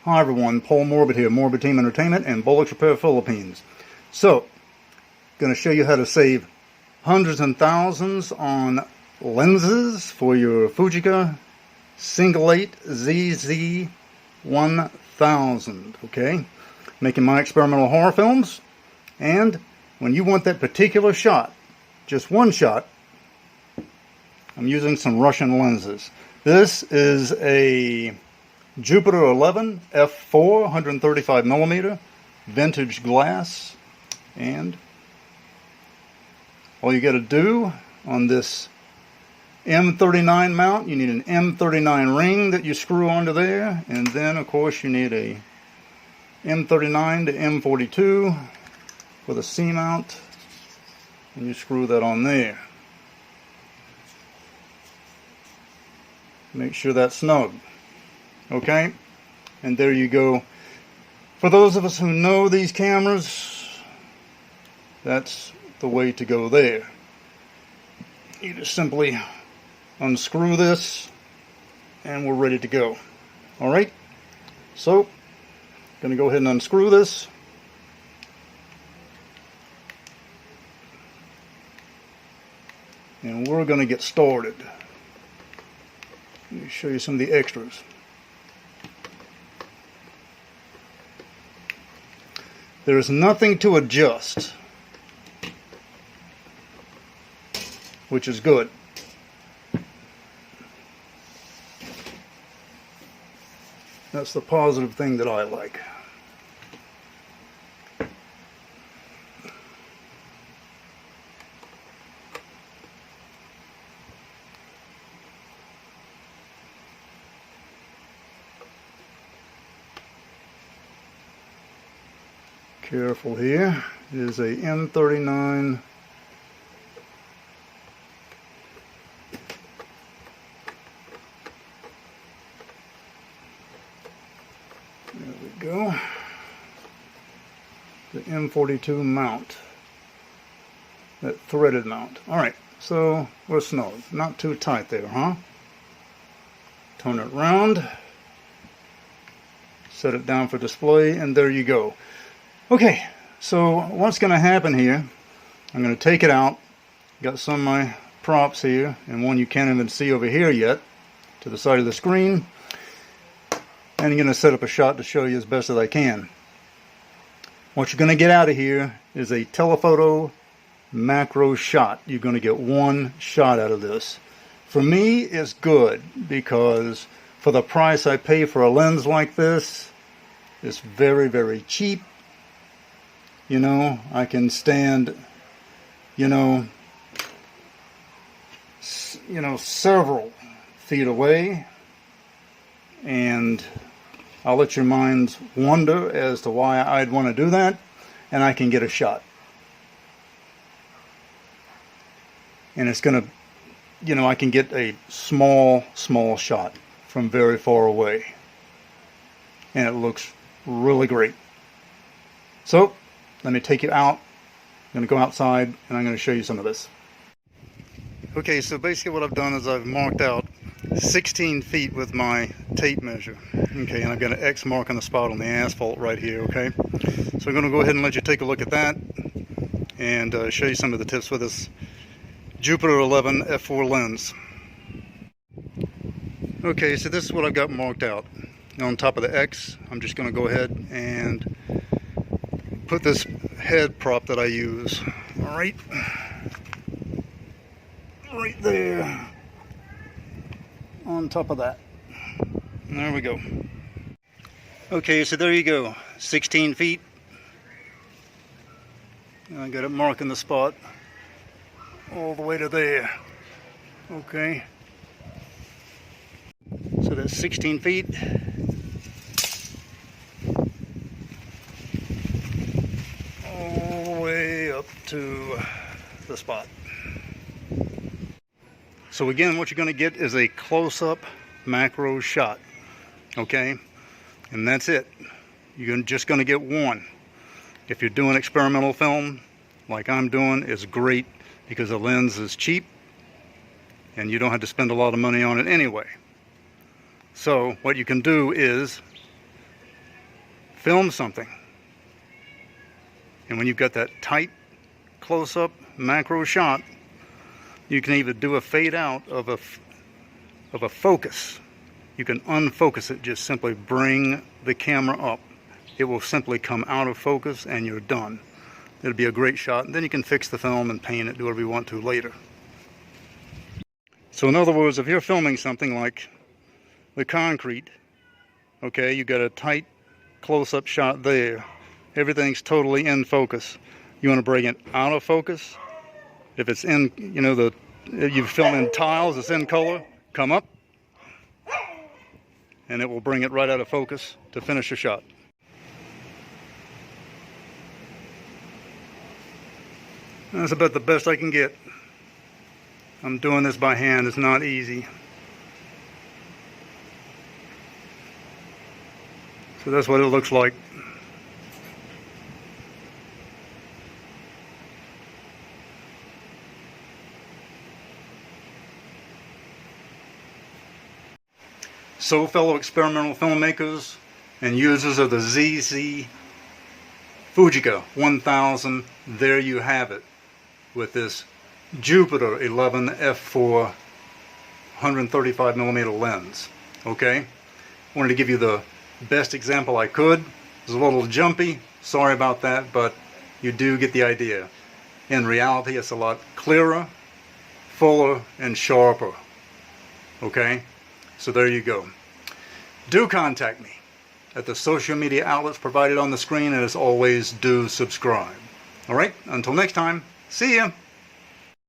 Hi everyone, Paul Morbid here, Morbid Team Entertainment and Bolex Repair Philippines. So, going to show you how to save hundreds and thousands on lenses for your Fujica Single 8 ZZ1000, okay? Making my experimental horror films, and when you want that particular shot, just one shot, I'm using some Russian lenses. This is a Jupiter 11 f4 135 millimeter vintage glass, and all you got to do on this M39 mount, you need an M39 ring that you screw onto there, and then of course you need a M39 to M42 for the C mount, and you screw that on there. Make sure that's snug. Okay, and there you go. For those of us who know these cameras, that's the way to go there. You just simply unscrew this and we're ready to go. Alright, so going to go ahead and unscrew this. And we're going to get started. Let me show you some of the extras. There is nothing to adjust, which is good. That's the positive thing that I like. Careful here. It is a M39 there we go. The M42 mount. That threaded mount. Alright, so we're snug. Not too tight there, huh? Turn it around. Set it down for display, and there you go. Okay, so what's going to happen here, I'm going to take it out. Got some of my props here, and one you can't even see over here yet, to the side of the screen. And I'm going to set up a shot to show you as best as I can. What you're going to get out of here is a telephoto macro shot. You're going to get one shot out of this. For me, it's good, because for the price I pay for a lens like this, it's very, very cheap. You know, I can stand, several feet away, and I'll let your minds wonder as to why I'd want to do that, and I can get a shot. And it's going to, I can get a small shot from very far away, and it looks really great. So, let me take you out. I'm going to go outside and I'm going to show you some of this. Okay, so basically what I've done is I've marked out 16 feet with my tape measure. Okay, and I've got an X mark on the spot on the asphalt right here, okay? So I'm going to go ahead and let you take a look at that and show you some of the tips with this Jupiter 11 f4 lens. Okay, so this is what I've got marked out. On top of the X, I'm just going to go ahead and put this head prop that I use right there on top of that. There we go. Okay, so there you go, 16 feet. I got it marking the spot all the way to there. Okay, so that's 16 feet. Up to the spot. So again, what you're going to get is a close-up macro shot, okay? And that's it. You're just going to get one. If you're doing experimental film like I'm doing, it's great because the lens is cheap and you don't have to spend a lot of money on it anyway. So what you can do is film something, and when you've got that tight close-up macro shot, you can either do a fade out of a focus. You can unfocus it, just simply bring the camera up. It will simply come out of focus and you're done. It'll be a great shot, and then you can fix the film and paint it, do whatever you want to later. So in other words, if you're filming something like the concrete, okay, you got a tight close-up shot there, everything's totally in focus. You want to bring it out of focus. If it's in, you know, you film in tiles, it's in color, come up, and it will bring it right out of focus to finish your shot. That's about the best I can get. I'm doing this by hand, it's not easy. So that's what it looks like. So fellow experimental filmmakers and users of the ZZ Fujica 1000, there you have it with this Jupiter 11 f4 135mm lens. Okay, wanted to give you the best example I could. It's a little jumpy, sorry about that, but you do get the idea. In reality, it's a lot clearer, fuller, and sharper. Okay, so there you go. Do contact me at the social media outlets provided on the screen, and as always, do subscribe. Alright, until next time, see ya!